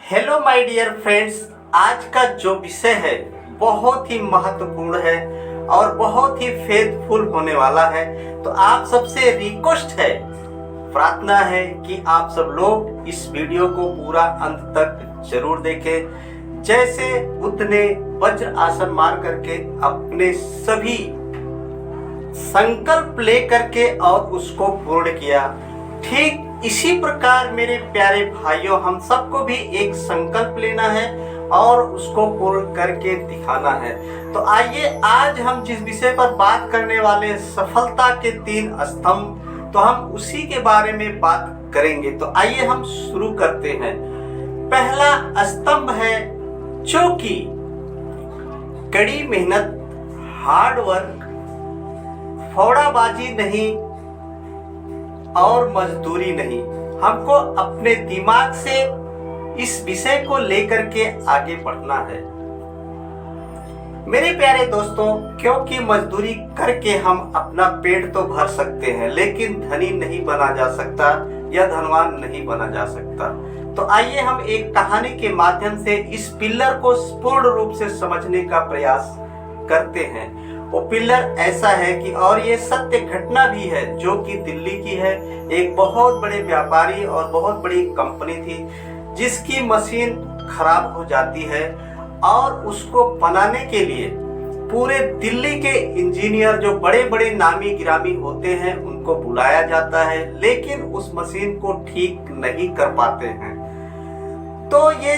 Hello my dear friends, आज का जो विषय है बहुत ही महत्वपूर्ण है और बहुत ही फेथफुल होने वाला है। तो आप सबसे रिक्वेस्ट है, प्रार्थना है कि आप सब लोग इस वीडियो को पूरा अंत तक जरूर देखें। जैसे बुद्ध ने वज्र आसन मार करके अपने सभी संकल्प ले करके और उसको पूर्ण किया, ठीक इसी प्रकार मेरे प्यारे भाइयों हम सबको भी एक संकल्प लेना है और उसको पूर्ण करके दिखाना है। तो आइए आज हम जिस विषय पर बात करने वाले सफलता के 3 स्तंभ, तो हम उसी के बारे में बात करेंगे। तो आइए हम शुरू करते हैं। पहला स्तंभ है जो कि कड़ी मेहनत, हार्ड वर्क, फौड़ाबाजी नहीं और मजदूरी नहीं। हमको अपने दिमाग से इस विषय को लेकर के आगे बढ़ना है मेरे प्यारे दोस्तों, क्योंकि मजदूरी करके हम अपना पेट तो भर सकते हैं लेकिन धनी नहीं बना जा सकता या धनवान नहीं बना जा सकता। तो आइए हम एक कहानी के माध्यम से इस पिलर को पूर्ण रूप से समझने का प्रयास करते हैं। वो पिलर ऐसा है कि, और ये सत्य घटना भी है जो कि दिल्ली की है। एक बहुत बड़े व्यापारी और बहुत बड़ी कंपनी थी जिसकी मशीन खराब हो जाती है और उसको बनाने के लिए पूरे दिल्ली के इंजीनियर जो बड़े बड़े नामी गिरामी होते हैं उनको बुलाया जाता है, लेकिन उस मशीन को ठीक नहीं कर पाते हैं। तो ये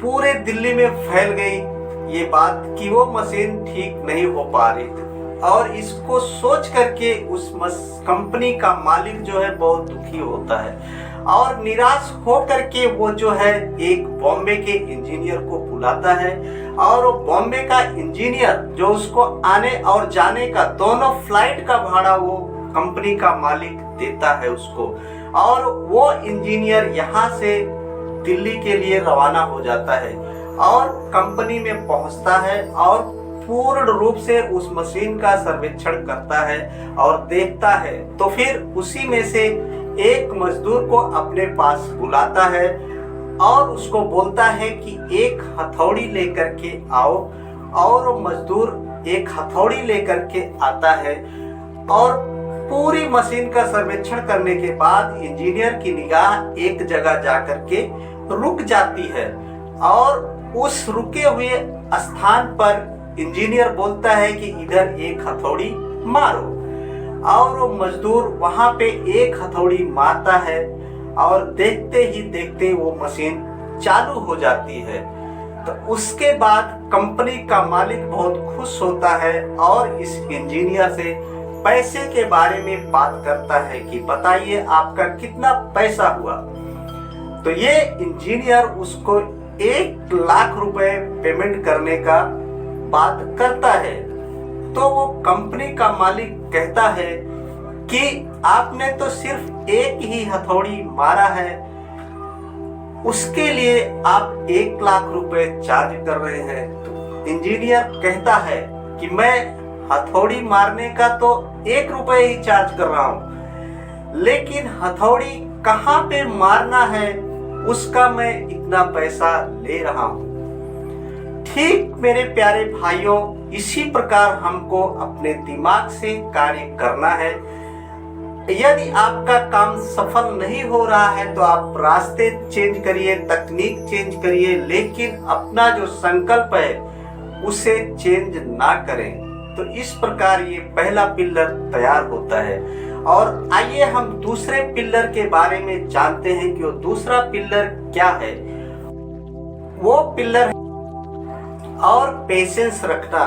पूरे दिल्ली में फैल गई ये बात कि वो मशीन ठीक नहीं हो पा रही थी और इसको सोच करके उस कंपनी का मालिक जो है बहुत दुखी होता है और निराश हो करके वो जो है एक बॉम्बे के इंजीनियर को बुलाता है और वो बॉम्बे का इंजीनियर जो उसको आने और जाने का दोनों फ्लाइट का भाड़ा वो कंपनी का मालिक देता है उसको, और वो इंजीनियर यहाँ से दिल्ली के लिए रवाना हो जाता है और कंपनी में पहुंचता है और पूर्ण रूप से उस मशीन का सर्वेक्षण करता है और देखता है। तो फिर उसी में से एक मजदूर को अपने पास बुलाता है और उसको बोलता है कि एक हथौड़ी लेकर के आओ, और वो मजदूर एक हथौड़ी लेकर के आता है और पूरी मशीन का सर्वेक्षण करने के बाद इंजीनियर की निगाह एक जगह जाकर के रुक जाती है और उस रुके हुए स्थान पर इंजीनियर बोलता है कि इधर एक हथौड़ी मारो, और वो मजदूर वहां पे एक हथौड़ी मारता है और देखते ही देखते वो मशीन चालू हो जाती है। तो उसके बाद कंपनी का मालिक बहुत खुश होता है और इस इंजीनियर से पैसे के बारे में बात करता है कि बताइए आपका कितना पैसा हुआ। तो ये इंजीनियर उसको 1 लाख रुपए पेमेंट करने का बात करता है। तो वो कंपनी का मालिक कहता है कि आपने तो सिर्फ एक ही हथौड़ी मारा है, उसके लिए आप 1 लाख रुपए चार्ज कर रहे हैं। तो इंजीनियर कहता है कि मैं हथौड़ी मारने का तो 1 रुपए ही चार्ज कर रहा हूं, लेकिन हथौड़ी कहाँ पे मारना है उसका मैं इतना पैसा ले रहा हूं। ठीक मेरे प्यारे भाइयों, इसी प्रकार हमको अपने दिमाग से कार्य करना है। यदि आपका काम सफल नहीं हो रहा है तो आप रास्ते चेंज करिए, तकनीक चेंज करिए, लेकिन अपना जो संकल्प है उसे चेंज ना करें। तो इस प्रकार ये पहला पिलर तैयार होता है। और आइए हम दूसरे पिलर के बारे में जानते हैं कि वो दूसरा पिलर क्या है। वो पिलर और पेशेंस रखना।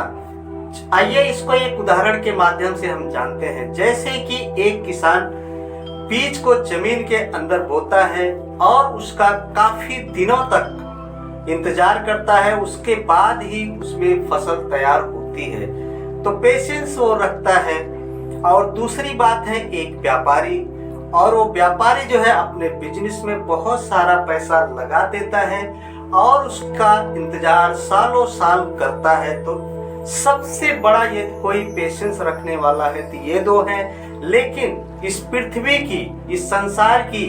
आइए इसको एक उदाहरण के माध्यम से हम जानते हैं। जैसे कि एक किसान बीज को जमीन के अंदर बोता है और उसका काफी दिनों तक इंतजार करता है, उसके बाद ही उसमें फसल तैयार होती है। तो पेशेंस वो रखता है। और दूसरी बात है एक व्यापारी, और वो व्यापारी जो है अपने बिजनेस में बहुत सारा पैसा लगा देता है और उसका इंतजार सालों साल करता है। तो सबसे बड़ा ये कोई पेशेंस रखने वाला है तो ये 2 हैं। लेकिन इस पृथ्वी की, इस संसार की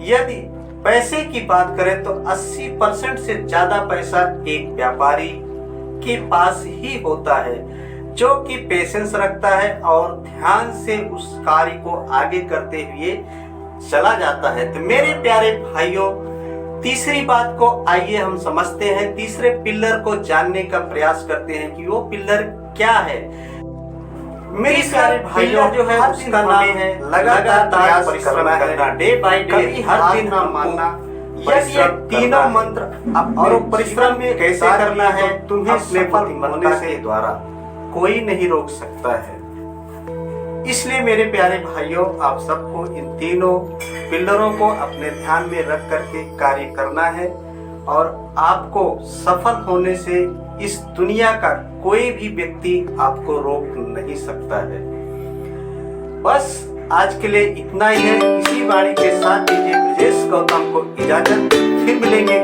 यदि पैसे की बात करें तो 80% से ज्यादा पैसा एक व्यापारी के पास ही होता है, जो कि पेशेंस रखता है और ध्यान से उस कार्य को आगे करते हुए चला जाता है। तो मेरे प्यारे भाइयों, तीसरी बात को आइए हम समझते हैं, तीसरे पिलर को जानने का प्रयास करते हैं कि वो पिलर क्या है। मेरे प्यारे भाइयों, जो है उसका नाम है लगातार परिश्रम करना, डे बाय डे, हर दिन ना मानना। यदि ये तीनों मंत्र और परिश्रम में कैसे करना है, तुम्हें अपने बुद्धिमत्ता के द्वारा कोई नहीं रोक सकता है। इसलिए मेरे प्यारे भाइयों, आप सबको इन तीनों पिलरों को अपने ध्यान में रख करके कार्य करना है और आपको सफल होने से इस दुनिया का कोई भी व्यक्ति आपको रोक नहीं सकता है। बस आज के लिए इतना ही है। इसी वाणी के साथ दीजिए ब्रजेश गौतम को इजाजत। फिर मिलेंगे